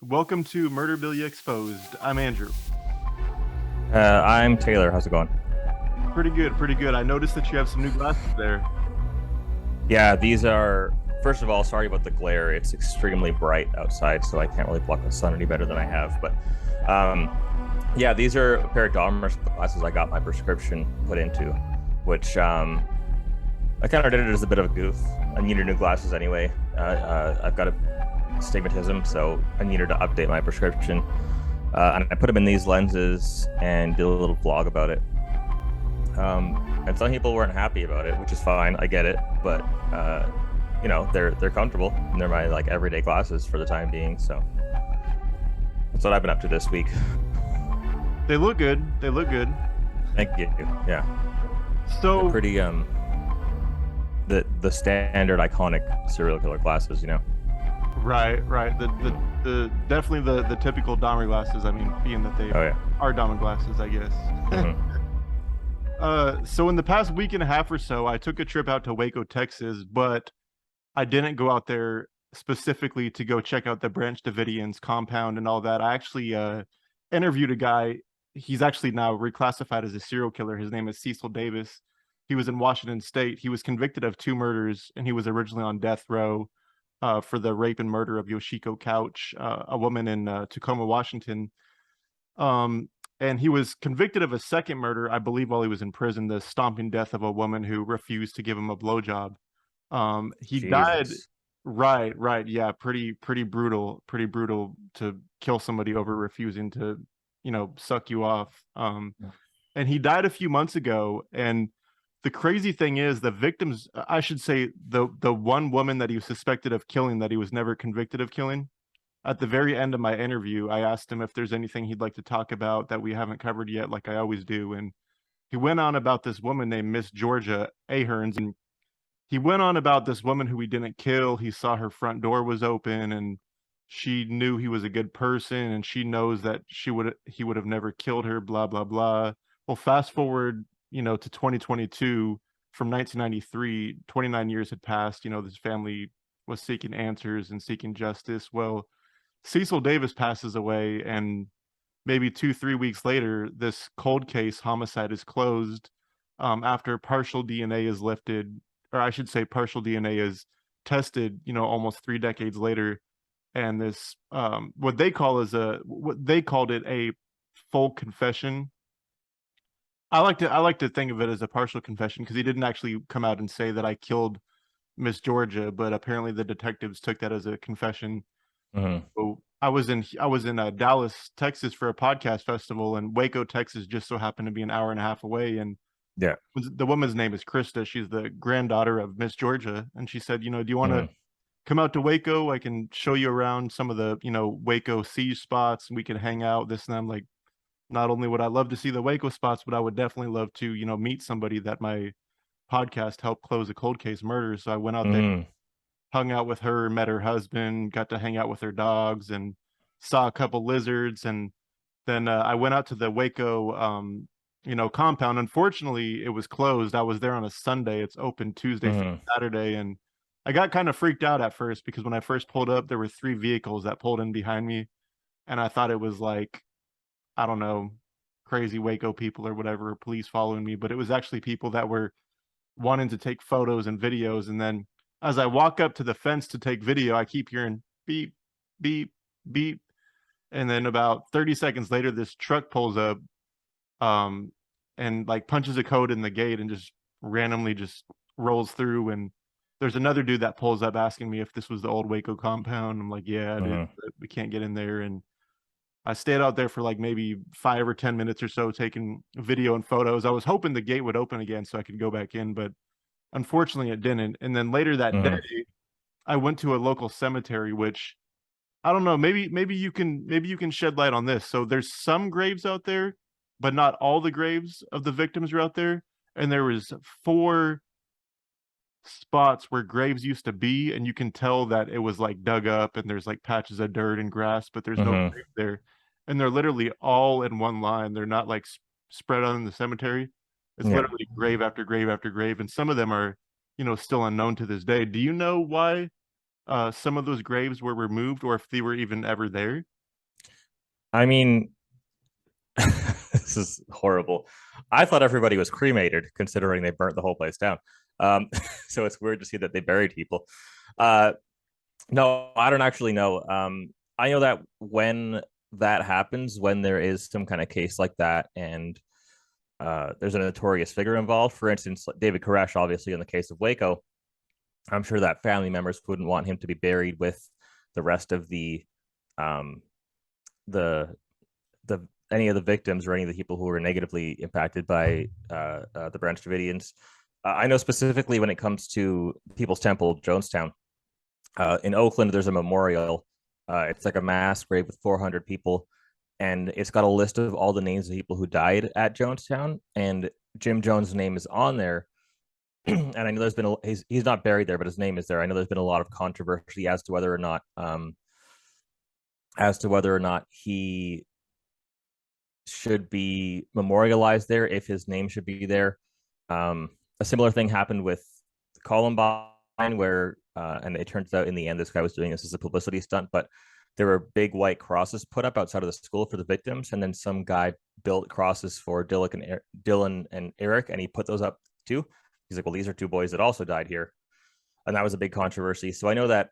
Welcome to Murderabilia Exposed. I'm Andrew. I'm Taylor. How's it going? Pretty good, pretty good. I noticed that you have some new glasses there. Yeah, these are, first of all, sorry about the glare. It's extremely bright outside, so I can't really block the sun any better than I have. But yeah, these are a pair of Dahmer's glasses I got my prescription put into, which I kind of did it as a bit of a goof. I needed new glasses anyway. I've got astigmatism, so I needed to update my prescription. And I put them in these lenses and did a little vlog about it. And some people weren't happy about it, which is fine. I get it, but they're comfortable and they're my like everyday glasses for the time being. So that's what I've been up to this week. They look good. They look good. Thank you. Yeah. So they're pretty the standard iconic serial killer glasses, you know. right. The definitely the typical Dahmer glasses. I mean, being that they are Dahmer glasses, I guess. Mm-hmm. So in the past week and a half or so, I took a trip out to Waco, Texas, but I didn't go out there specifically to go check out the Branch Davidians compound and all that. I actually interviewed a guy. He's actually now reclassified as a serial killer. His name is Cecil Davis. He was in Washington State. He was convicted of 2 murders, and he was originally on death row for the rape and murder of Yoshiko Couch, a woman in Tacoma, Washington. And he was convicted of a second murder, I believe, while he was in prison, the stomping death of a woman who refused to give him a blowjob. He died. Jesus. Right. Yeah, pretty brutal to kill somebody over refusing to, suck you off. And he died a few months ago. And the crazy thing is, the victims, I should say, the one woman that he was suspected of killing, that he was never convicted of killing. At the very end of my interview, I asked him if there's anything he'd like to talk about that we haven't covered yet, like I always do. And he went on about this woman named Miss Georgia Aherns, and he went on about this woman who he didn't kill. He saw her front door was open, and she knew he was a good person, and she knows that he would have never killed her, blah blah blah. Well, fast forward, to 2022. From 1993, 29 years had passed. This family was seeking answers and seeking justice. Well, Cecil Davis passes away, and maybe 2-3 weeks later, this cold case homicide is closed after partial DNA is lifted, or I should say partial DNA is tested, almost 3 decades later. And this, what they called it a full confession. I like to think of it as a partial confession, because he didn't actually come out and say that I killed Miss Georgia, but apparently the detectives took that as a confession. Mm-hmm. So I was in Dallas, Texas for a podcast festival, and Waco, Texas just so happened to be an hour and a half away. And Yeah. the woman's name is Krista. She's the granddaughter of Miss Georgia. And she said, do you want to come out to Waco? I can show you around some of the, Waco Siege spots, and we can hang out, this and that. I'm like, not only would I love to see the Waco spots, but I would definitely love to, meet somebody that my podcast helped close a cold case murder. So I went out there, hung out with her, met her husband, got to hang out with her dogs, and saw a couple lizards. And then I went out to the Waco, compound. Unfortunately, it was closed. I was there on a Sunday. It's open Tuesday, Saturday. And I got kind of freaked out at first, because when I first pulled up, there were 3 vehicles that pulled in behind me. And I thought it was like, I don't know, crazy Waco people or whatever, police following me. But it was actually people that were wanting to take photos and videos. And then as I walk up to the fence to take video, I keep hearing beep, beep, beep. And then about 30 seconds later, this truck pulls up and like punches a code in the gate and just randomly just rolls through. And there's another dude that pulls up asking me if this was the old Waco compound. I'm like, yeah, it is, but we can't get in there. And I stayed out there for like maybe 5 or 10 minutes or so, taking video and photos. I was hoping the gate would open again so I could go back in, but unfortunately it didn't. And then later that day, I went to a local cemetery, which I don't know, maybe you can shed light on this. So there's some graves out there, but not all the graves of the victims are out there. And there was 4 spots where graves used to be, and you can tell that it was like dug up, and there's like patches of dirt and grass, but there's no grave there. And they're literally all in one line. They're not like spread out in the cemetery. It's literally grave after grave after grave, and some of them are, still unknown to this day. Do you know why some of those graves were removed or if they were even ever there? I mean, this is horrible. I thought everybody was cremated, considering they burnt the whole place down. Um, so it's weird to see that they buried people. Uh, no, I don't actually know. I know that when that happens, when there is some kind of case like that, and there's a notorious figure involved. For instance, like David Koresh, obviously in the case of Waco, I'm sure that family members wouldn't want him to be buried with the rest of um, the the any of the victims or any of the people who were negatively impacted by the Branch Davidians. I know specifically when it comes to People's Temple, Jonestown, in Oakland, there's a memorial. It's like a mass grave with 400 people, and it's got a list of all the names of people who died at Jonestown. And Jim Jones' name is on there. And I know there's been he's not buried there, but his name is there. I know there's been a lot of controversy as to whether or not he should be memorialized there, if his name should be there. A similar thing happened with Columbine, where and it turns out in the end this guy was doing this as a publicity stunt, but there were big white crosses put up outside of the school for the victims, and then some guy built crosses for Dylan and Eric, and he put those up too. He's like, well, these are two boys that also died here, and that was a big controversy. So I know that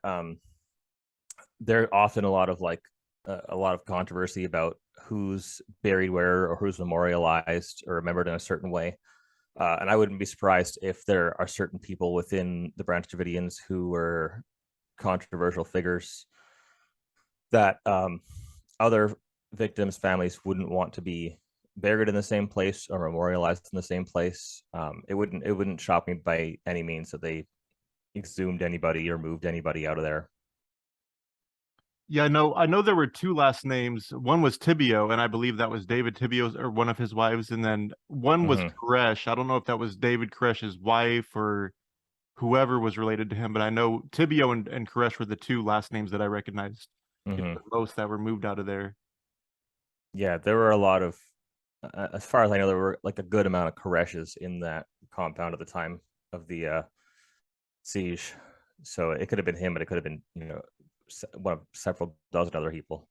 there's often a lot of controversy about who's buried where or who's memorialized or remembered in a certain way. And I wouldn't be surprised if there are certain people within the Branch Davidians who were controversial figures that other victims' families wouldn't want to be buried in the same place or memorialized in the same place. It wouldn't shock me by any means that they exhumed anybody or moved anybody out of there. Yeah, I know there were two last names. One was Tibio, and I believe that was David Tibio's or one of his wives, and then one was Koresh. I don't know if that was David Koresh's wife or whoever was related to him, but I know Tibio and Koresh were the two last names that I recognized. The most that were moved out of there. Yeah, there were a lot of, as far as I know, there were like a good amount of Koreshes in that compound at the time of the siege. So it could have been him, but it could have been, one of several dozen other people.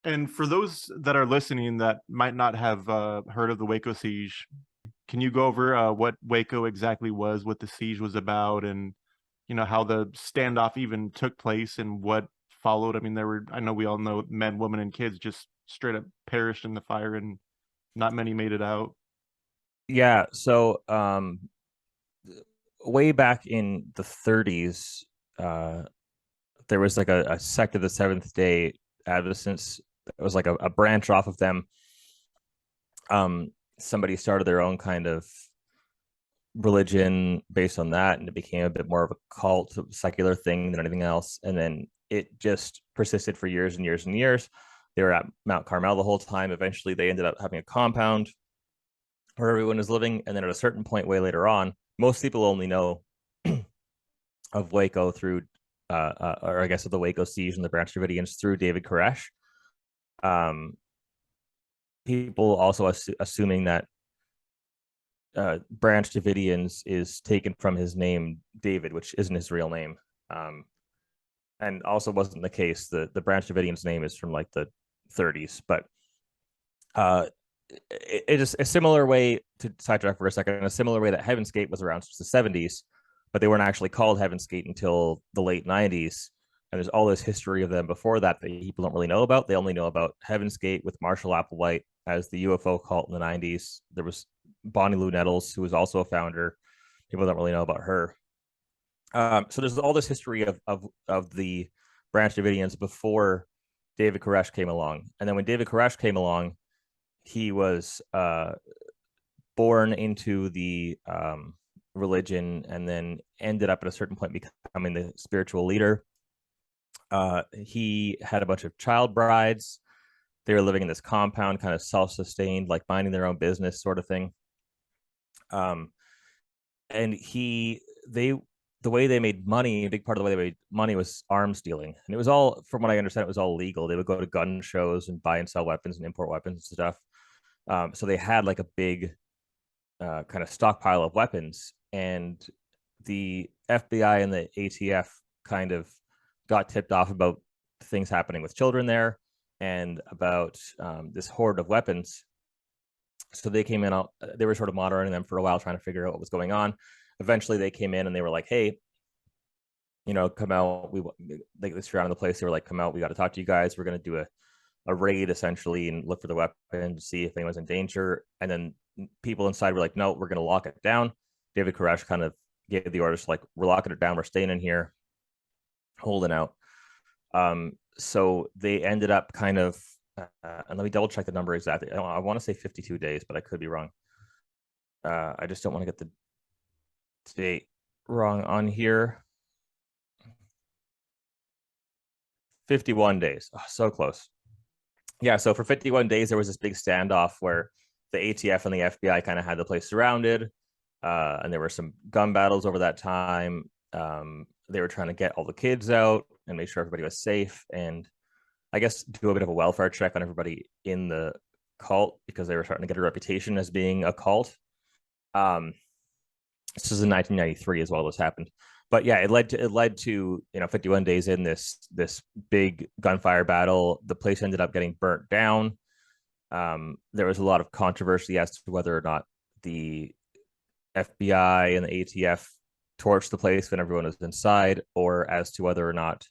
And for those that are listening that might not have heard of the Waco Siege, can you go over what Waco exactly was, what the siege was about, and how the standoff even took place and what followed? I mean, I know we all know men, women, and kids just straight up perished in the fire, and not many made it out. Yeah. So way back in the 30s, there was like a sect of the Seventh Day Adventists. It was like a branch off of them. Somebody started their own kind of religion based on that, and it became a bit more of a cult, secular thing than anything else. And then it just persisted for years and years and years. They were at Mount Carmel the whole time. Eventually, they ended up having a compound where everyone was living. And then at a certain point, way later on, most people only know of Waco through or I guess of the Waco Siege and the Branch Davidians through David Koresh. People also assuming that Branch Davidians is taken from his name David, which isn't his real name, and also wasn't the case. The Branch Davidians name is from like the 30s, but it is a similar way, to sidetrack for a second, in a similar way that Heaven's Gate was around since the 70s, but they weren't actually called Heaven's Gate until the late 90s. And there's all this history of them before that people don't really know about. They only know about Heaven's Gate with Marshall Applewhite as the UFO cult in the 90s. There was Bonnie Lou Nettles, who was also a founder. People don't really know about her. So there's all this history of the Branch Davidians before David Koresh came along. And then when David Koresh came along, he was born into the religion and then ended up at a certain point becoming the spiritual leader. He had a bunch of child brides. They were living in this compound, kind of self-sustained, like minding their own business sort of thing. And the way they made money, a big part of the way they made money was arms dealing. And it was all, from what I understand, it was all legal. They would go to gun shows and buy and sell weapons and import weapons and stuff. So they had like a big kind of stockpile of weapons. And the FBI and the ATF kind of got tipped off about things happening with children there and about this horde of weapons. So they came in, they were sort of monitoring them for a while, trying to figure out what was going on. Eventually they came in and they were like, hey, come out. They surrounded the place. They were like, come out. We got to talk to you guys. We're going to do a raid essentially and look for the weapon to see if anyone's in danger. And then people inside were like, no, we're going to lock it down. David Koresh kind of gave the orders like, we're locking it down. We're staying in here, holding out. So they ended up kind of, and let me double check the number exactly. I want to say 52 days, but I could be wrong. I just don't want to get the date wrong on here. 51 days. Oh, so close. Yeah, so for 51 days, there was this big standoff where the ATF and the FBI kind of had the place surrounded. And there were some gun battles over that time. They were trying to get all the kids out and make sure everybody was safe. And I guess do a bit of a welfare check on everybody in the cult because they were starting to get a reputation as being a cult. This is in 1993 as well. This happened. But yeah, it led to 51 days in this big gunfire battle. The place ended up getting burnt down. There was a lot of controversy as to whether or not the FBI and the ATF torched the place when everyone was inside, or as to whether or not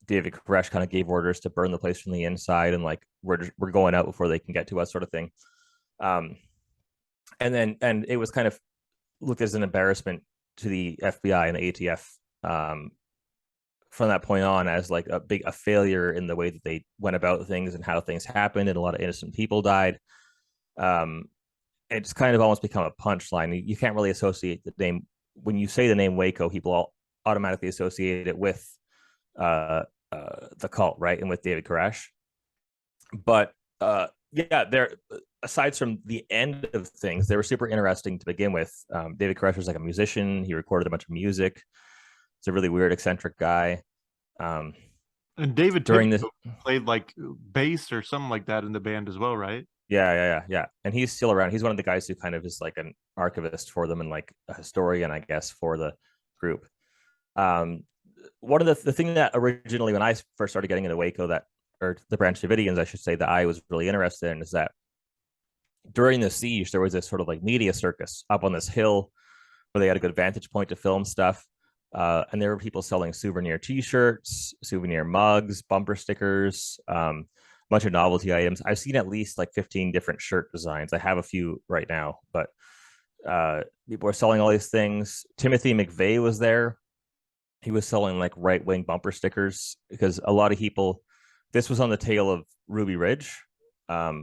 David Koresh kind of gave orders to burn the place from the inside and like we're going out before they can get to us, sort of thing. And it was kind of looked as an embarrassment to the FBI and the ATF from that point on as like a failure in the way that they went about things and how things happened, and a lot of innocent people died. It's kind of almost become a punchline. You can't really associate the name when you say the name Waco. People all automatically associate it with the cult, right, and with David Koresh. But there, aside from the end of things, they were super interesting to begin with. David Koresh was like a musician. He recorded a bunch of music. He's a really weird, eccentric guy. And David played like bass or something like that in the band as well, right? Yeah. And he's still around. He's one of the guys who kind of is like an archivist for them and like a historian, I guess, for the group. One of the thing that originally, when I first started getting into Waco, or the Branch Davidians, I should say, that I was really interested in is that during the siege, there was this sort of like media circus up on this hill where they had a good vantage point to film stuff. And there were people selling souvenir T-shirts, souvenir mugs, bumper stickers, bunch of novelty items. I've seen at least like 15 different shirt designs. I have a few right now, but people were selling all these things. Timothy McVeigh was there. He was selling like right-wing bumper stickers because a lot of people, this was on the tail of Ruby Ridge,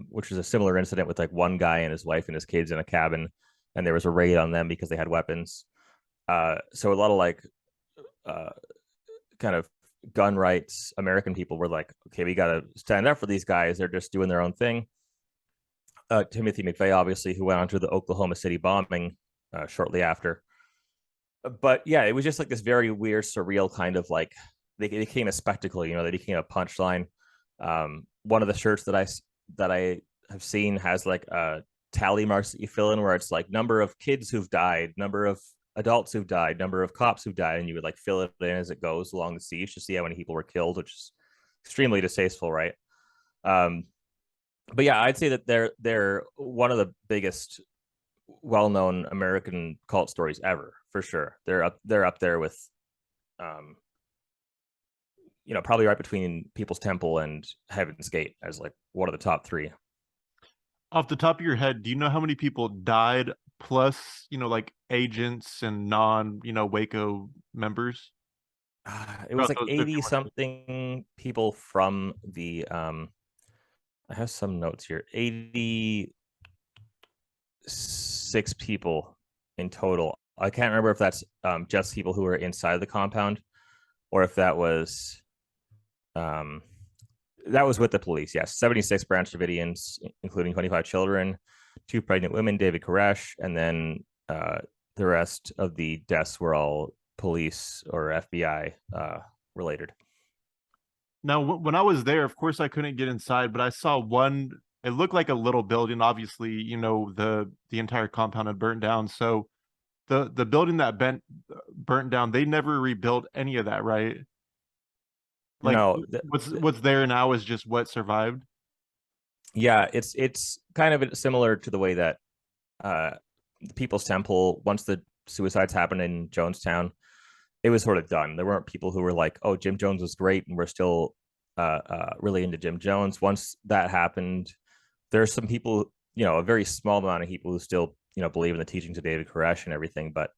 which was a similar incident with like one guy and his wife and his kids in a cabin, and there was a raid on them because they had weapons. So a lot of like kind of gun rights American people were like, okay, we got to stand up for these guys. They're just doing their own thing. Timothy McVeigh, obviously, who went on to the Oklahoma City bombing shortly after. But yeah, it was just like this very weird, surreal kind of like, they became a spectacle, they became a punchline. One of the shirts that I have seen has like tally marks that you fill in where it's like number of kids who've died, number of adults who've died, number of cops who've died, and you would like fill it in as it goes along the siege to see how many people were killed, which is extremely distasteful, right? But yeah, I'd say that they're one of the biggest well-known American cult stories ever, for sure. They're up there with probably right between People's Temple and Heaven's Gate as like one of the top three. Off the top of your head, do you know how many people died plus, like agents and Waco members? It was like 80 something people from the I have some notes here. 86 people in total. I can't remember if that's just people who were inside the compound or if that was with the police. Yes, 76 Branch Davidians, including 25 children, 2 pregnant women, David Koresh, and then the rest of the deaths were all police or FBI related. Now, when I was there, of course, I couldn't get inside, but I saw one. It looked like a little building. Obviously, the entire compound had burnt down. So the building that burnt down, they never rebuilt any of that, right? Like No, what's there now is just what survived. yeah, it's kind of similar to the way that uh, the People's Temple, once the suicides happened in Jonestown, it was sort of done. There weren't people who were like, "Oh, Jim Jones was great," and we're still really into Jim Jones. Once that happened, there's some people, a very small amount of people who still, believe in the teachings of David Koresh and everything. But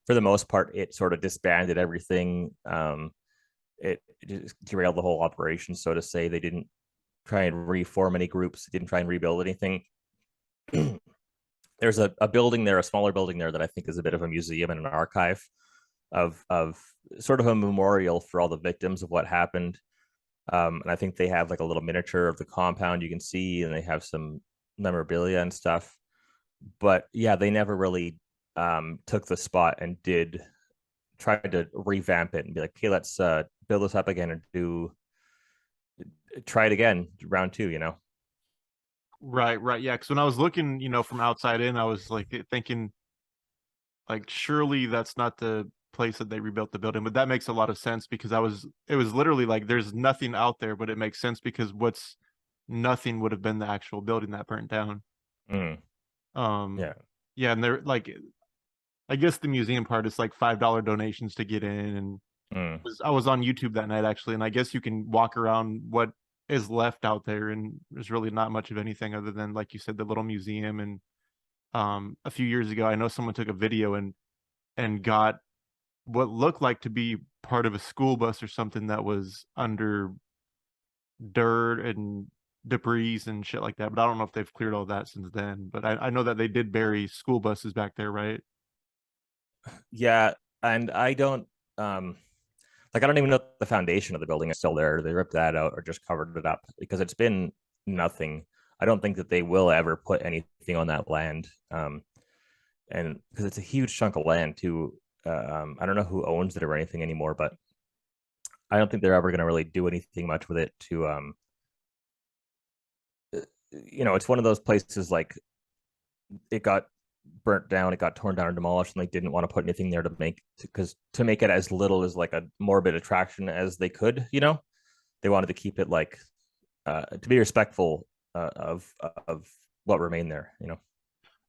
for the most part, it sort of disbanded everything. It just derailed the whole operation, so to say. They didn't try and reform any groups. They didn't try and rebuild anything. There's a building there, a smaller building there that I think is a bit of a museum and an archive of sort of a memorial for all the victims of what happened. And I think they have like a little miniature of the compound you can see, and they have some memorabilia and stuff. But yeah, they never really took the spot and did try to revamp it and be like, okay, let's build this up again and try it again, round two, Right. Yeah. Because when I was looking, from outside in, I was like thinking, like, surely that's not the place that they rebuilt the building. But that makes a lot of sense because it was literally like there's nothing out there, but it makes sense because what's nothing would have been the actual building that burnt down. Mm. Yeah. Yeah, and they're like, I guess the museum part is like $5 donations to get in, and I was on YouTube that night actually, and I guess you can walk around what is left out there, and there's really not much of anything other than, like you said, the little museum. And a few years ago, I know someone took a video and got what looked like to be part of a school bus or something that was under dirt and debris and shit like that. But I don't know if they've cleared all that since then. But I know that they did bury school buses back there, right? Yeah, and I don't like I don't even know if the foundation of the building is still there. They ripped that out or just covered it up because it's been nothing. I don't think that they will ever put anything on that land. And because it's a huge chunk of land too. I don't know who owns it or anything anymore, but I don't think they're ever going to really do anything much with it to it's one of those places like it got burnt down, it got torn down and demolished, and they didn't want to put anything there to make it as little as like a morbid attraction as they could. They wanted to keep it like to be respectful of what remained there.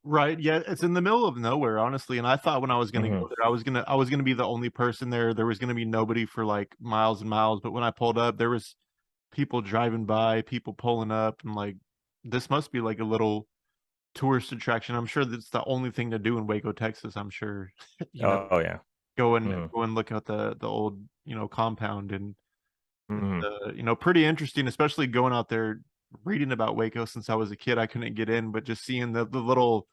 Right. Yeah, it's in the middle of nowhere, honestly. And I thought when I was gonna go there, I was gonna be the only person there. There was gonna be nobody for like miles and miles. But when I pulled up, there was people driving by, people pulling up, and like this must be like a little tourist attraction. I'm sure that's the only thing to do in Waco, Texas. I'm sure. Oh yeah. Go and look at the old compound, and pretty interesting, especially going out there reading about Waco since I was a kid. I couldn't get in, but just seeing the little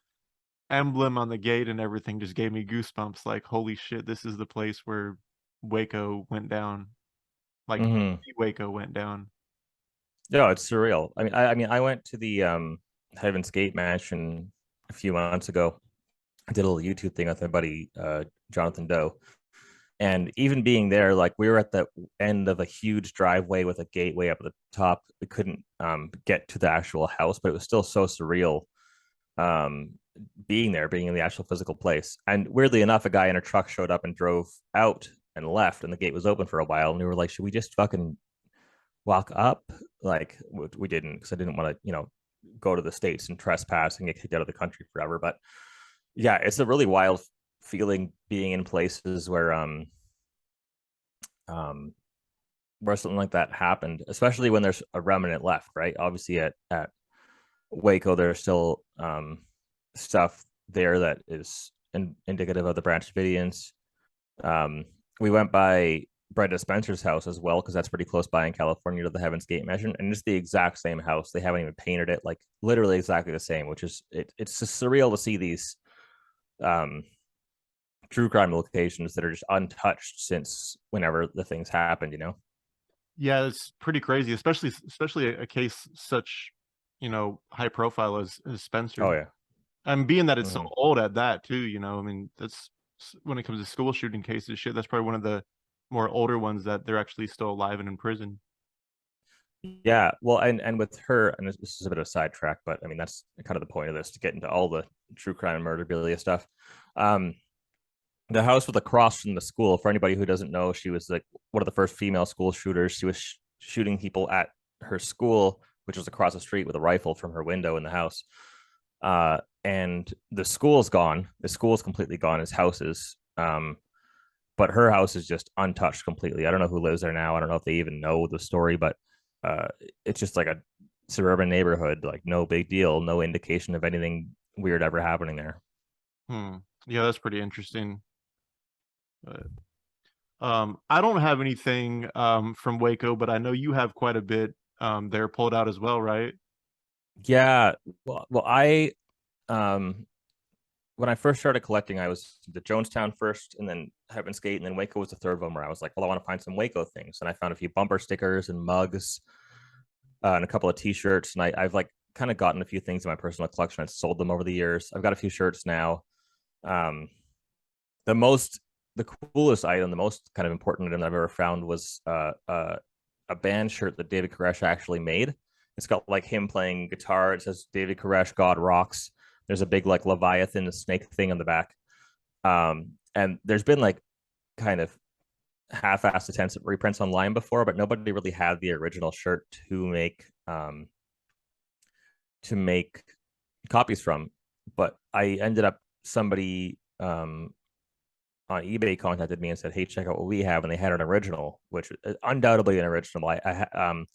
emblem on the gate and everything just gave me goosebumps. Like, holy shit, this is the place where Waco went down. Like Waco went down. Yeah, it's surreal. I went to the Heaven's Gate mansion a few months ago. I did a little YouTube thing with my buddy Jonathan Doe. And even being there, like we were at the end of a huge driveway with a gateway up at the top. We couldn't get to the actual house, but it was still so surreal being there, being in the actual physical place. And weirdly enough, a guy in a truck showed up and drove out and left, and the gate was open for a while. And we were like, should we just fucking walk up? Like we didn't, because I didn't want to, go to the States and trespass and get kicked out of the country forever. But yeah, it's a really wild feeling being in places where something like that happened, especially when there's a remnant left, right? Obviously at Waco, there's still stuff there that is indicative of the Branch Davidians. We went by Brenda Spencer's house as well, because that's pretty close by in California to the Heaven's Gate mansion, and it's the exact same house. They haven't even painted it, like literally exactly the same, which is it's just surreal to see these true crime locations that are just untouched since whenever the things happened. Yeah, it's pretty crazy, especially a case such high profile as Spencer. Oh yeah. And being that it's so old at that too, I mean, that's when it comes to school shooting cases, shit, that's probably one of the more older ones that they're actually still alive and in prison. Yeah, well, and with her, and this is a bit of a sidetrack, but I mean that's kind of the point of this, to get into all the true crime and murderabilia stuff. The house was across from the school. For anybody who doesn't know, she was like one of the first female school shooters. She was shooting people at her school, which was across the street, with a rifle from her window in the house. And the school's gone. The school's completely gone. His house is. But her house is just untouched completely. I don't know who lives there now. I don't know if they even know the story, but it's just like a suburban neighborhood, like no big deal, no indication of anything weird ever happening there. Yeah, that's pretty interesting. But I don't have anything from Waco, but I know you have quite a bit there pulled out as well, right? Yeah. Well, I um when I first started collecting, I was the Jonestown first, and then Heaven's Gate, and then Waco was the third one where I was like, well, I want to find some Waco things, and I found a few bumper stickers and mugs, and a couple of T-shirts, and I've like kind of gotten a few things in my personal collection. I've sold them over the years. I've got a few shirts now. Um, the most, the coolest item, the most kind of important item I've ever found was a band shirt that David Koresh actually made. It's got like him playing guitar. It says David Koresh, God Rocks. There's a big like Leviathan, the snake thing on the back. And there's been like kind of half-assed attempts at reprints online before, but nobody really had the original shirt to make copies from. But I ended up somebody on eBay contacted me and said, "Hey, check out what we have," and they had an original, which is undoubtedly an original.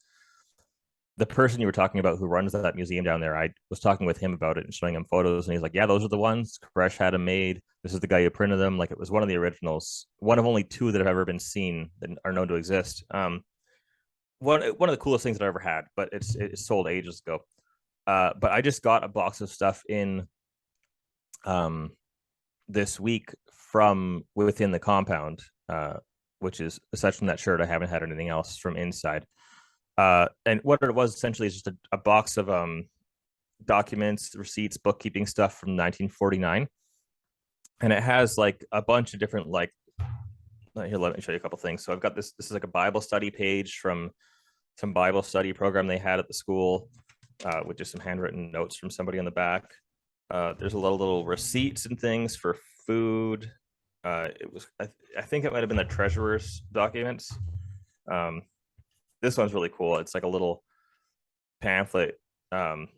The person you were talking about who runs that museum down there, I was talking with him about it and showing him photos, and he's like, "Yeah, those are the ones. Koresh had them made. This is the guy who printed them. Like it was one of the originals, one of only two that have ever been seen that are known to exist." One of the coolest things that I ever had, but it's sold ages ago. But I just got a box of stuff in this week from within the compound, which is aside from that shirt, I haven't had anything else from inside. And what it was essentially is just a box of documents, receipts, bookkeeping stuff from 1949, and it has like a bunch of different like. Here, let me show you a couple things. So I've got this. This is like a Bible study page from some Bible study program they had at the school, with just some handwritten notes from somebody on the back. There's a little receipts and things for food. It was I think it might have been the treasurer's documents. This one's really cool. It's like a little pamphlet. It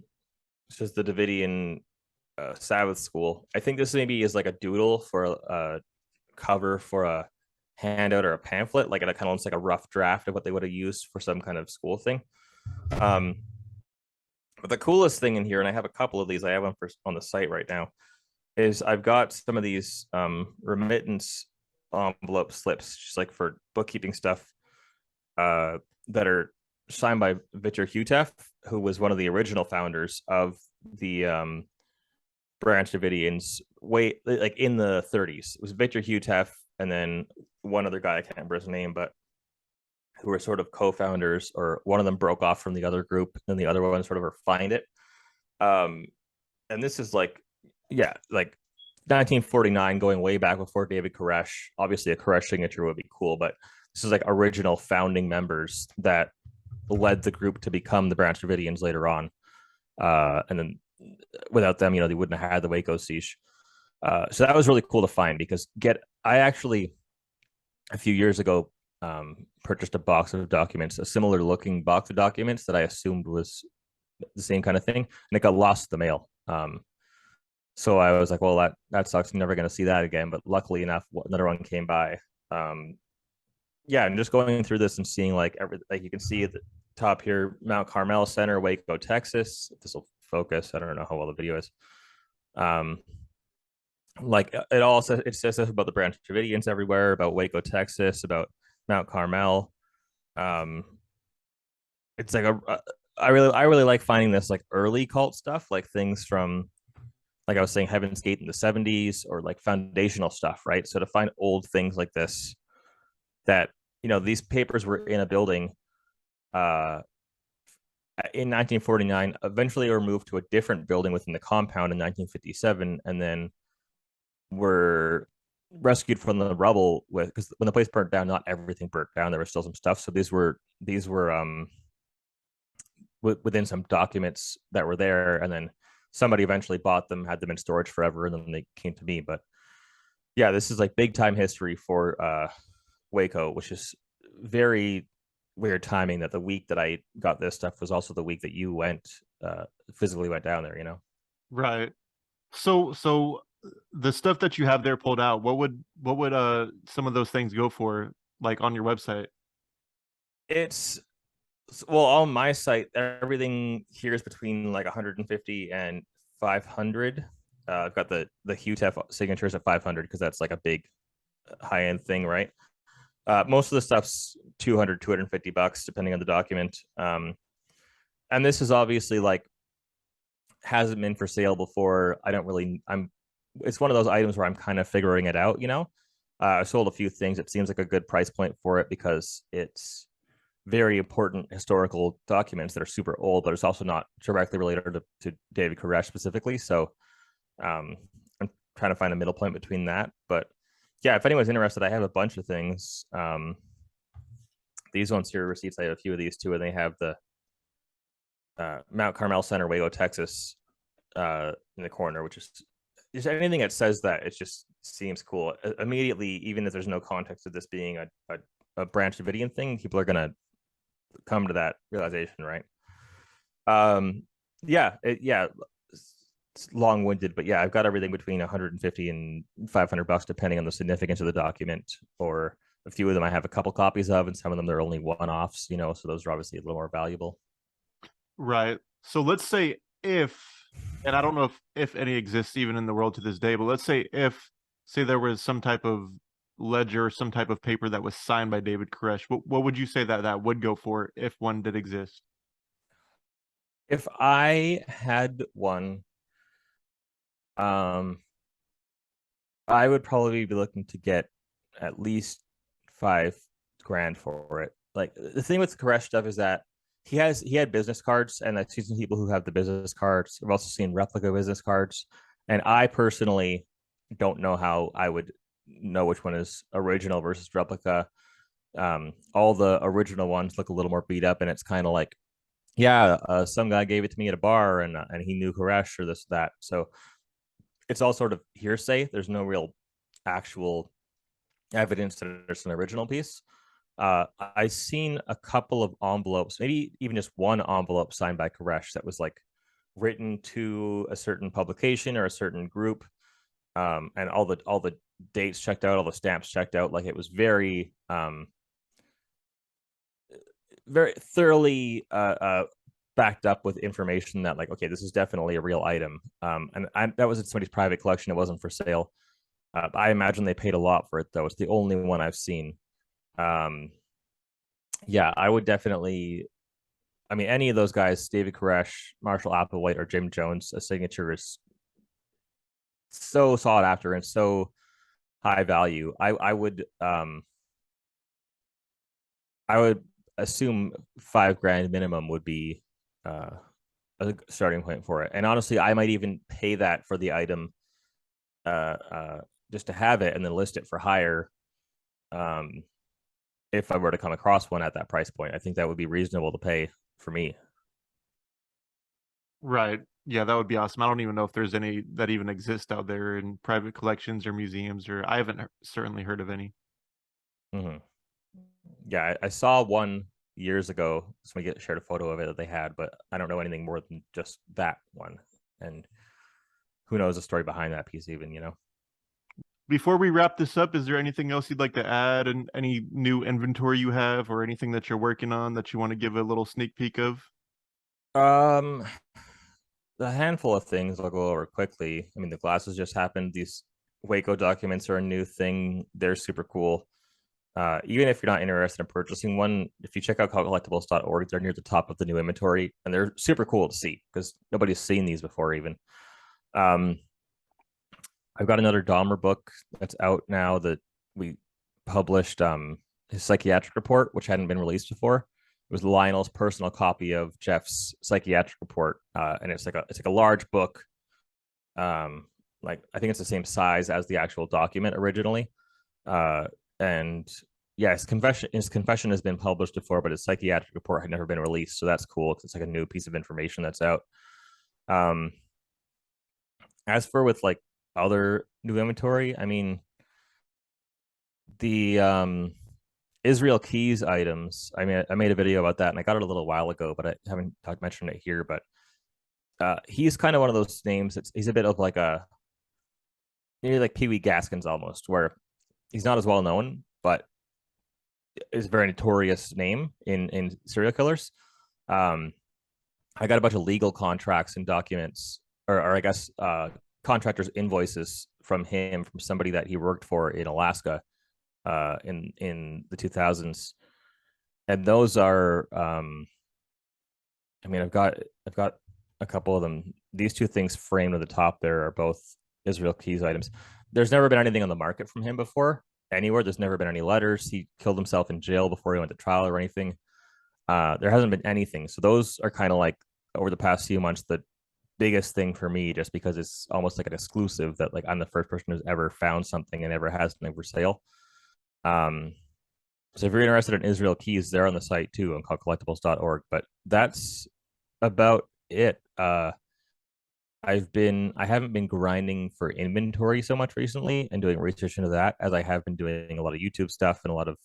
says the Davidian Sabbath School. I think this maybe is like a doodle for a cover for a handout or a pamphlet. Like it kind of looks like a rough draft of what they would have used for some kind of school thing. But the coolest thing in here, and I have a couple of these, I have one on the site right now, is I've got some of these remittance envelope slips, just like for bookkeeping stuff, that are signed by Victor Hutef, who was one of the original founders of the Branch Davidians, way like in the 30s. It was Victor Hutef and then one other guy, I can't remember his name, but who were sort of co-founders, or one of them broke off from the other group and the other one sort of refined it. And this is like, yeah, like 1949, going way back before David Koresh. Obviously a Koresh signature would be cool, but this is like original founding members that led the group to become the Branch Davidians later on. And then without them, they wouldn't have had the Waco Siege. So that was really cool to find, because I actually a few years ago purchased a box of documents, a similar looking box of documents that I assumed was the same kind of thing, and it got lost in the mail. So I was like, well, that sucks. I'm never going to see that again. But luckily enough, another one came by. Yeah, and just going through this and seeing like you can see at the top here, Mount Carmel Center, Waco, Texas. If this will focus. I don't know how well the video is. Like it says stuff about the Branch Davidians everywhere, about Waco, Texas, about Mount Carmel. It's like I really like finding this like early cult stuff, like things from, like I was saying, Heaven's Gate in the 70s, or like foundational stuff, right? So to find old things like this, that these papers were in a building in 1949, eventually were moved to a different building within the compound in 1957, and then were rescued from the rubble, because when the place burnt down, not everything burnt down, there was still some stuff. So these were within some documents that were there, and then somebody eventually bought them, had them in storage forever, and then they came to me. But Yeah, this is like big time history for Waco, which is very weird timing that the week that I got this stuff was also the week that you went physically went down there, you know. Right. So the stuff that you have there pulled out, what would some of those things go for, like on your website? It's well, on my site, everything here is between like 150 and 500. I've got the HUTEF signatures at 500 because that's like a big high end thing, right? Most of the stuff's 200, $250 depending on the document. And this is obviously like hasn't been for sale before. It's one of those items where I'm kind of figuring it out, you know. I sold a few things. It seems like a good price point for it because it's very important historical documents that are super old, but it's also not directly related to David Koresh specifically. So I'm trying to find a middle point between that. But yeah, if anyone's interested, I have a bunch of things. These ones here, receipts, I have a few of these too, and they have the Mount Carmel Center, Waco, Texas, in the corner, which is just anything that says that it just seems cool. Immediately, even if there's no context of this being a Branch Davidian thing, people are gonna come to that realization, right? Yeah, it's long-winded, but yeah, I've got everything between 150 and $500 depending on the significance of the document. Or a few of them I have a couple copies of, and some of them they're only one-offs, you know, so those are obviously a little more valuable. Right. So let's say if, and I don't know if any exists even in the world to this day, but let's say if, say there was some type of ledger, some type of paper that was signed by David Koresh, what would you say that that would go for if one did exist? If I had one, um, I would probably be looking to get at least 5 grand for it. Like the thing with the Koresh stuff is that he had business cards, and I've seen some people who have the business cards. I've also seen replica business cards, and I personally don't know how I would know which one is original versus replica. All the original ones look a little more beat up, and it's kind of like, yeah, some guy gave it to me at a bar, and he knew Koresh or this that. So it's all sort of hearsay. There's no real actual evidence that it's an original piece. I've seen a couple of envelopes, maybe even just one envelope signed by Koresh that was like written to a certain publication or a certain group, and all the dates checked out, all the stamps checked out. Like it was very thoroughly backed up with information that like, okay, this is definitely a real item. That was in somebody's private collection. It wasn't for sale. I imagine they paid a lot for it though. It's the only one I've seen. Yeah, I would definitely. I mean, any of those guys, David Koresh, Marshall Applewhite, or Jim Jones, a signature is so sought after and so high value. I would assume 5 grand minimum would be a starting point for it. And honestly, I might even pay that for the item just to have it and then list it for hire. If I were to come across one at that price point, I think that would be reasonable to pay for me. Right. Yeah, that would be awesome. I don't even know if there's any that even exist out there in private collections or museums, or I haven't certainly heard of any. Mm-hmm. Yeah, I saw one years ago. Somebody shared a photo of it that they had, but I don't know anything more than just that one. And who knows the story behind that piece, even, you know? Before we wrap this up, is there anything else you'd like to add, and any new inventory you have or anything that you're working on that you want to give a little sneak peek of? Um, the handful of things I'll go over quickly. I mean, the glasses just happened. These Waco documents are a new thing. They're super cool. Even if you're not interested in purchasing one, if you check out collectibles.org, they're near the top of the new inventory, and they're super cool to see because nobody's seen these before even. I've got another Dahmer book that's out now that we published, his psychiatric report, which hadn't been released before. It was Lionel's personal copy of Jeff's psychiatric report, and it's like a large book. Like I think it's the same size as the actual document originally. And yeah, his confession has been published before, but his psychiatric report had never been released, so that's cool because it's like a new piece of information that's out. As for with like other new inventory, I mean, The Israel Keys items. I made a video about that, and I got it a little while ago, but I haven't mentioned it here. But he's kind of one of those names. He's a bit of like a maybe like Pee Wee Gaskins almost, where he's not as well known, but is a very notorious name in serial killers. Um, I got a bunch of legal contracts and documents, or I guess contractors' invoices from him from somebody that he worked for in Alaska in the 2000s, and those are I've got a couple of them. These two things framed at the top there are both Israel Keys items. There's never been anything on the market from him before anywhere. There's never been any letters. He killed himself in jail before he went to trial or anything. There hasn't been anything. So those are kind of like over the past few months the biggest thing for me, just because it's almost like an exclusive that like I'm the first person who's ever found something and ever has something for sale. So if you're interested in Israel Keys, they're on the site too on collectibles.org. But that's about it. I haven't been grinding for inventory so much recently and doing research into that, as I have been doing a lot of YouTube stuff and a lot of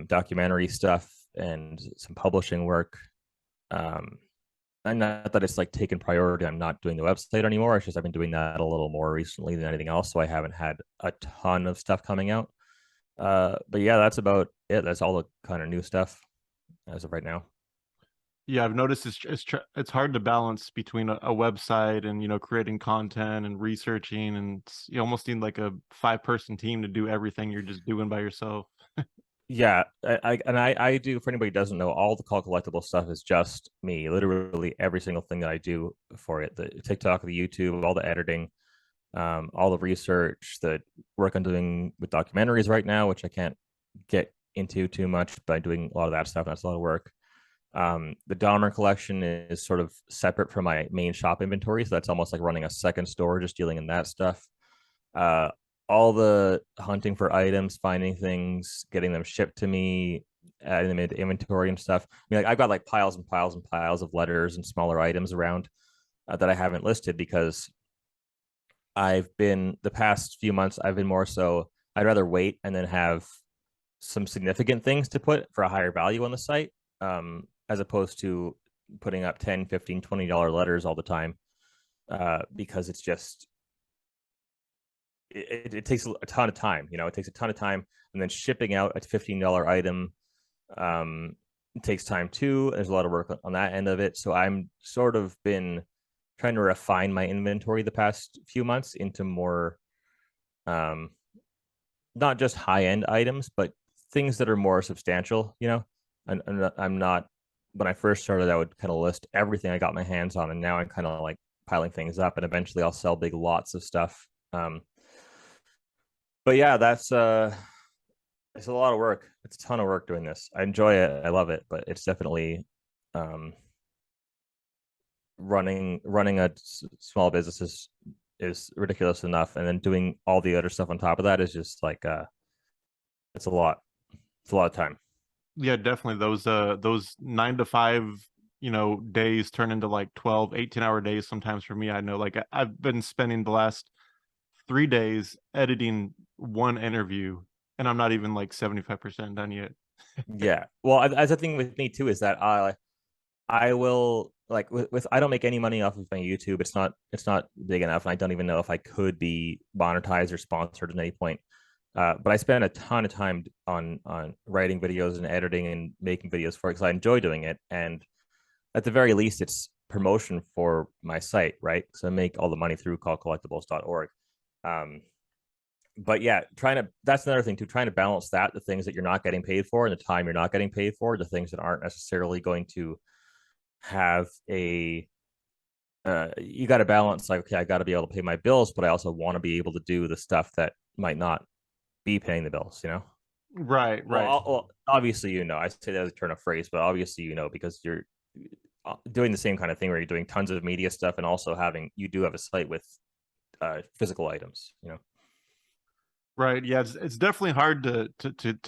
documentary stuff and some publishing work. And not that it's like taken priority. I'm not doing the website anymore. It's just I've been doing that a little more recently than anything else. So I haven't had a ton of stuff coming out. But yeah, that's about it. That's all the kind of new stuff as of right now. Yeah, I've noticed it's hard to balance between a website and creating content and researching, and you almost need like a 5-person team to do everything you're just doing by yourself. Yeah, I do. For anybody who doesn't know, all the Call Collectible stuff is just me. Literally every single thing that I do for it, the TikTok, the YouTube, all the editing, all the research, the work I'm doing with documentaries right now, which I can't get into too much, but doing a lot of that stuff. That's a lot of work. The Dahmer collection is sort of separate from my main shop inventory, so that's almost like running a second store, just dealing in that stuff. All the hunting for items, finding things, getting them shipped to me, adding them into inventory and stuff. I mean, like I've got like piles and piles and piles of letters and smaller items around that I haven't listed because the past few months, I've been more so, I'd rather wait and then have some significant things to put for a higher value on the site, as opposed to putting up 10, 15, $20 letters all the time, because it's just, it takes a ton of time. It takes a ton of time, and then shipping out a $15 item it takes time too. There's a lot of work on that end of it. So I'm sort of been trying to refine my inventory the past few months into more, not just high-end items, but things that are more substantial. And I'm not. When I first started, I would kind of list everything I got my hands on, and now I'm kind of like piling things up, and eventually I'll sell big lots of stuff. But yeah, it's a lot of work. It's a ton of work doing this. I enjoy it. I love it, but it's definitely running a small business is ridiculous enough, and then doing all the other stuff on top of that is just like it's a lot. It's a lot of time. Yeah, definitely those 9 to 5 days turn into like 12, 18-hour days sometimes for me. I know, like I've been spending the last 3 days editing one interview, and I'm not even like 75% done yet. Yeah, well, as a thing with me too is that I will, like, with I don't make any money off of my YouTube. It's not big enough, and I don't even know if I could be monetized or sponsored at any point. But I spend a ton of time on writing videos and editing and making videos for it because I enjoy doing it. And at the very least, it's promotion for my site, right? So I make all the money through callcollectibles.org. But yeah, that's another thing too, trying to balance the things that you're not getting paid for and the time you're not getting paid for, the things that aren't necessarily going to have you got to balance, like, okay, I got to be able to pay my bills, but I also want to be able to do the stuff that might not be paying the bills, Right. Well, obviously, I say that as a turn of phrase, but obviously, because you're doing the same kind of thing where you're doing tons of media stuff and also you do have a site with physical items. Right. Yeah, it's definitely hard to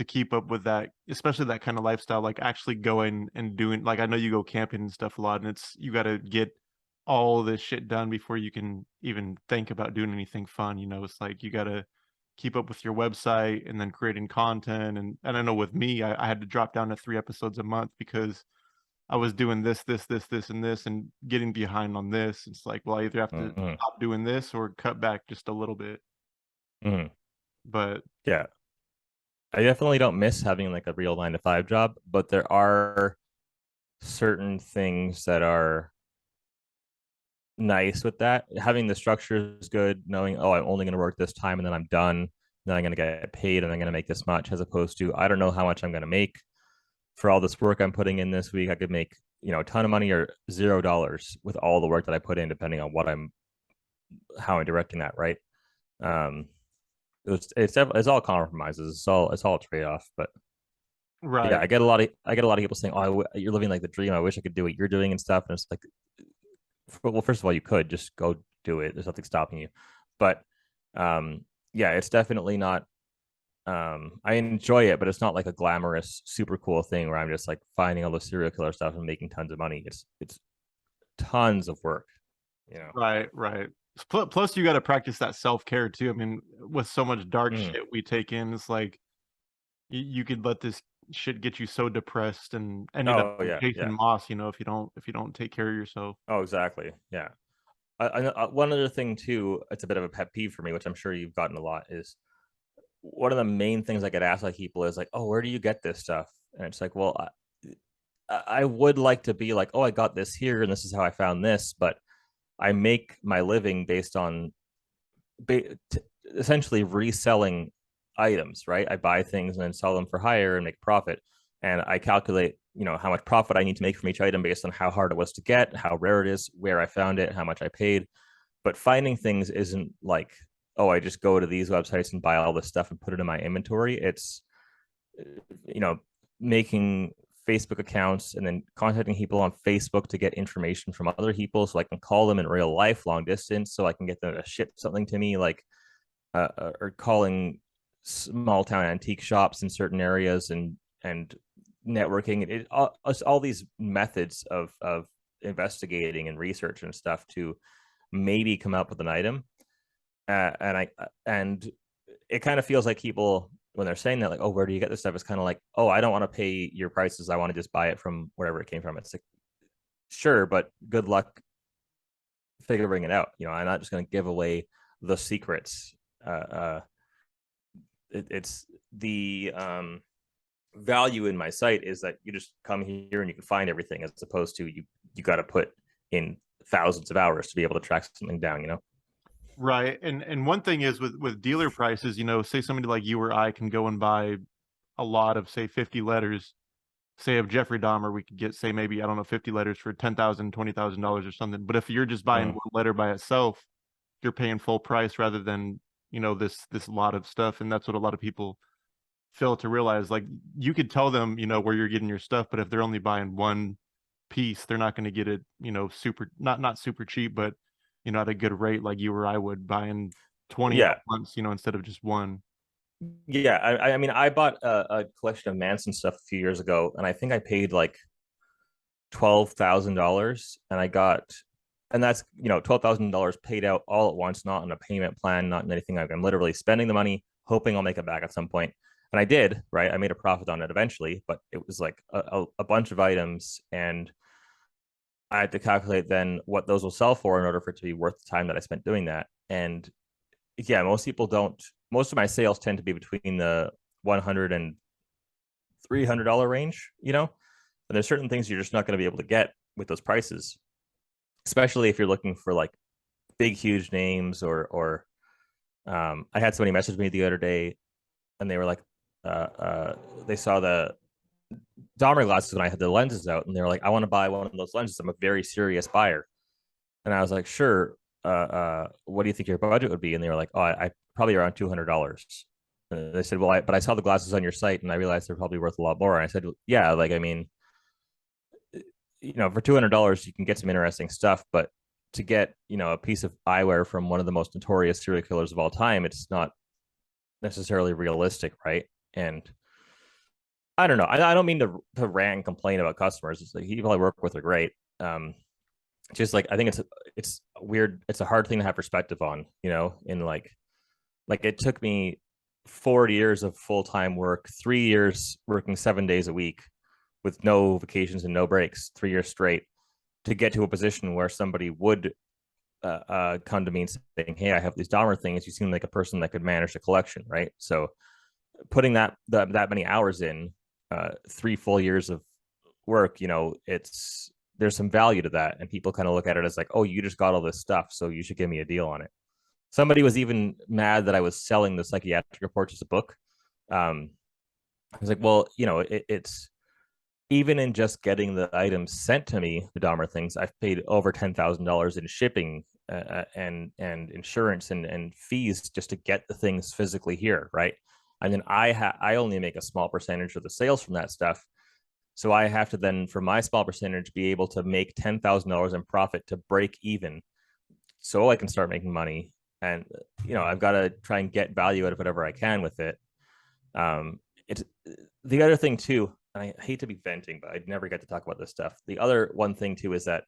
keep up with that, especially that kind of lifestyle, like actually going and doing, like, I know you go camping and stuff a lot, and you got to get all this shit done before you can even think about doing anything fun. It's like you got to keep up with your website and then creating content. And I know with me, I had to drop down to 3 episodes a month because I was doing this, and this, and getting behind on this. It's like, well, I either have to stop doing this or cut back just a little bit. But yeah, I definitely don't miss having like a real 9-to-5 job, but there are certain things that are nice with that. Having the structure is good, knowing, oh, I'm only going to work this time and then I'm done. Then I'm going to get paid and I'm going to make this much, as opposed to, I don't know how much I'm going to make for all this work I'm putting in this week. I could make, a ton of money or $0 with all the work that I put in, depending on how I'm directing that. Right. It's all compromises. It's all a trade-off, but right. Yeah, I get a lot of people saying, "Oh, you're living like the dream. I wish I could do what you're doing and stuff." And it's like, well, first of all, you could just go do it. There's nothing stopping you. But yeah, it's definitely not. I enjoy it, but it's not like a glamorous, super cool thing where I'm just like finding all the serial killer stuff and making tons of money. It's tons of work, Right. Plus, you got to practice that self-care too. I mean, with so much dark shit we take in, it's like you could let this shit get you so depressed and ended up chasing moss, if you don't take care of yourself. Oh, exactly. Yeah. One other thing too, it's a bit of a pet peeve for me, which I'm sure you've gotten a lot, is one of the main things I get asked by people is like, "Oh, where do you get this stuff?" And it's like, well, I would like to be like, "Oh, I got this here and this is how I found this," but I make my living based on essentially reselling items, right? I buy things and then sell them for higher and make profit. And I calculate, how much profit I need to make from each item based on how hard it was to get, how rare it is, where I found it, how much I paid. But finding things isn't like, oh, I just go to these websites and buy all this stuff and put it in my inventory. It's, making Facebook accounts and then contacting people on Facebook to get information from other people so I can call them in real life, long distance, so I can get them to ship something to me, like, or calling small town antique shops in certain areas and networking. All these methods of investigating and research and stuff to maybe come up with an item. And it kind of feels like people, when they're saying that, like, oh, where do you get this stuff? It's kind of like, oh, I don't want to pay your prices. I want to just buy it from wherever it came from. It's like, sure, but good luck figuring it out. I'm not just going to give away the secrets. It's the value in my site is that you just come here and you can find everything, as opposed to you got to put in thousands of hours to be able to track something down. Right. And one thing is with dealer prices, say somebody like you or I can go and buy a lot of, say, 50 letters, say of Jeffrey Dahmer. We could get, say, maybe, I don't know, 50 letters for $10,000, $20,000 or something. But if you're just buying one letter by itself, you're paying full price rather than, this lot of stuff. And that's what a lot of people fail to realize. Like, you could tell them, where you're getting your stuff, but if they're only buying one piece, they're not going to get it, super, not super cheap, but at a good rate, like you or I would, buying 20 at once, instead of just one. Yeah, I mean, I bought a collection of Manson stuff a few years ago, and I think I paid like $12,000, and that's $12,000 paid out all at once, not in a payment plan, not in anything. I'm literally spending the money, hoping I'll make it back at some point, and I did. Right, I made a profit on it eventually, but it was like a bunch of items, and I had to calculate then what those will sell for in order for it to be worth the time that I spent doing that. And yeah, most people don't. Most of my sales tend to be between the $100 and $300 range, and there's certain things you're just not going to be able to get with those prices, especially if you're looking for like big, huge names or I had somebody message me the other day and they were like, they saw the Dahmer glasses when I had the lenses out, and they were like, I want to buy one of those lenses. I'm a very serious buyer. And I was like, sure. What do you think your budget would be? And they were like, oh, I probably around $200. And they said, well, but I saw the glasses on your site and I realized they're probably worth a lot more. And I said, yeah, like, I mean, for $200, you can get some interesting stuff, but to get, a piece of eyewear from one of the most notorious serial killers of all time, it's not necessarily realistic. Right. And I don't know. I don't mean to rant and complain about customers. It's like, people I work with are great. Just like, I think it's weird. It's a hard thing to have perspective on, in like it took me 4 years of full-time work, 3 years working 7 days a week with no vacations and no breaks, 3 years straight, to get to a position where somebody would come to me and saying, hey, I have these Dahmer things. You seem like a person that could manage a collection, right? So putting that many hours in, 3 full years of work, there's some value to that. And people kind of look at it as like, oh, you just got all this stuff, so you should give me a deal on it. Somebody was even mad that I was selling the psychiatric reports as a book. I was like, well, it's even in just getting the items sent to me, the Dahmer things, I've paid over $10,000 in shipping and insurance and fees just to get the things physically here, right? And then I only make a small percentage of the sales from that stuff. So I have to then, for my small percentage, be able to make $10,000 in profit to break even so I can start making money. And, I've got to try and get value out of whatever I can with it. It's the other thing too, and I hate to be venting, but I'd never get to talk about this stuff. The other one thing too is that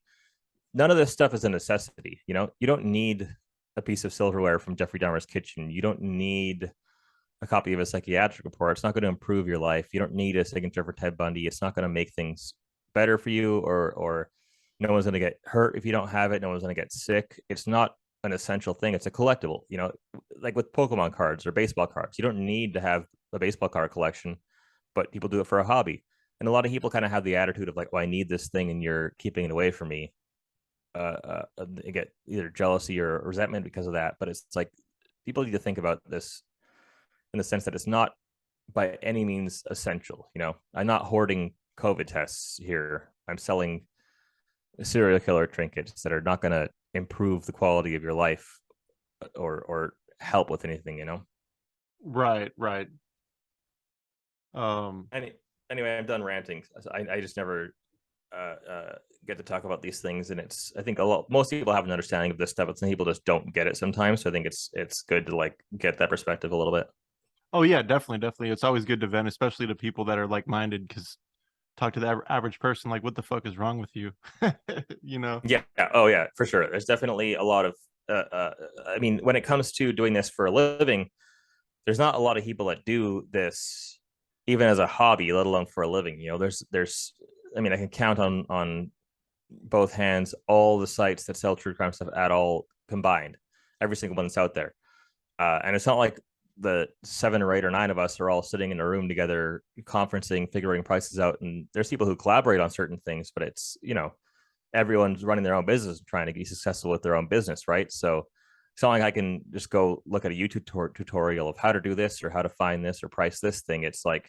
none of this stuff is a necessity. You don't need a piece of silverware from Jeffrey Dahmer's kitchen. You don't need a copy of a psychiatric report. It's not going to improve your life. You don't need a signature for Ted Bundy. It's not going to make things better for you, or no one's going to get hurt if you don't have it. No one's going to get sick. It's not an essential thing. It's a collectible, like with Pokemon cards or baseball cards. You don't need to have a baseball card collection, but people do it for a hobby. And a lot of people kind of have the attitude of like, well, I need this thing and you're keeping it away from me. They get either jealousy or resentment because of that. But it's like, people need to think about this in the sense that it's not by any means essential. I'm not hoarding COVID tests here. I'm selling serial killer trinkets that are not going to improve the quality of your life or help with anything. Right. Anyway, I'm done ranting. I just never get to talk about these things, and I think most people have an understanding of this stuff, but some people just don't get it sometimes. So I think it's good to like get that perspective a little bit. Oh yeah, definitely. It's always good to vent, especially to people that are like-minded, because talk to the average person like, what the fuck is wrong with you? Yeah. Oh yeah, for sure. There's definitely a lot of I mean, when it comes to doing this for a living, there's not a lot of people that do this even as a hobby, let alone for a living. There's I mean, I can count on both hands all the sites that sell true crime stuff at all combined, every single one that's out there. And it's not like the 7 or 8 or 9 of us are all sitting in a room together, conferencing, figuring prices out. And there's people who collaborate on certain things, but it's, everyone's running their own business, trying to be successful with their own business, right? So it's not like I can just go look at a YouTube tutorial of how to do this or how to find this or price this thing. It's like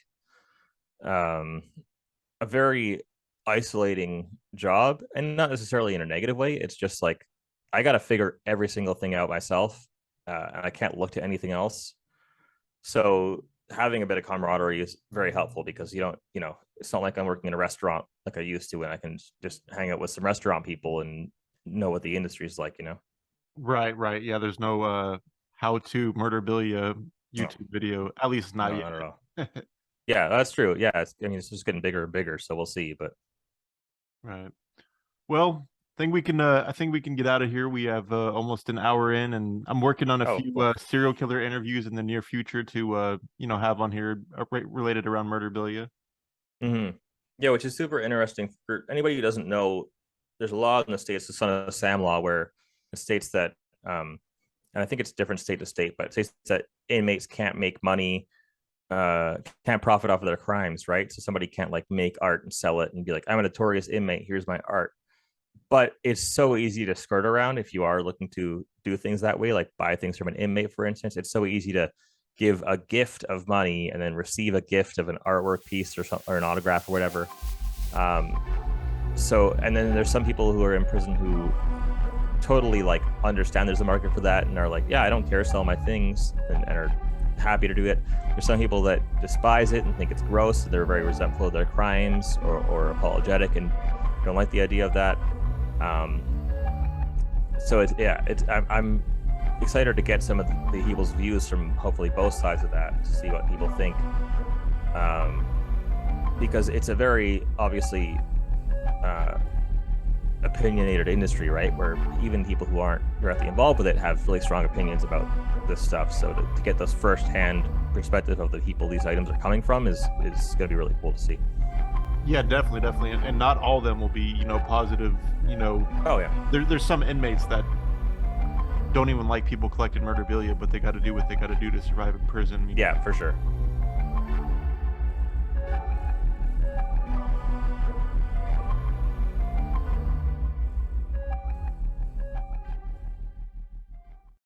a very isolating job, and not necessarily in a negative way. It's just like, I got to figure every single thing out myself, and I can't look to anything else. So having a bit of camaraderie is very helpful, because it's not like I'm working in a restaurant like I used to, and I can just hang out with some restaurant people and know what the industry is like, Right. Yeah, there's no how-to Murderabilia YouTube video, at least not yet. Not at all. Yeah, that's true. Yeah, it's just getting bigger and bigger, so we'll see. But right. Well, I think we can get out of here. We have almost an hour in, and I'm working on a few serial killer interviews in the near future to have on here related around Murderabilia. Mm-hmm. Yeah, which is super interesting for anybody who doesn't know. There's a law in the states, the Son of Sam law, where it states that, and I think it's different state to state, but it states that inmates can't make money, can't profit off of their crimes, right? So somebody can't like make art and sell it and be like, I'm a notorious inmate, here's my art. But it's so easy to skirt around if you are looking to do things that way, like buy things from an inmate, for instance. It's so easy to give a gift of money and then receive a gift of an artwork piece or an autograph or whatever. And then there's some people who are in prison who totally like understand there's a market for that and are like, yeah, I don't care, sell my things, and are happy to do it. There's some people that despise it and think it's gross. They're very resentful of their crimes or apologetic and don't like the idea of that. I'm excited to get some of the people's views from hopefully both sides of that, to see what people think, because it's a very obviously a opinionated industry, right? Where even people who aren't directly involved with it have really strong opinions about this stuff. So to get those firsthand perspective of the people these items are coming from is going to be really cool to see. Yeah, definitely, and not all of them will be, positive. Oh yeah. There's some inmates that don't even like people collecting murderabilia, but they got to do what they got to do to survive in prison. Yeah, for sure.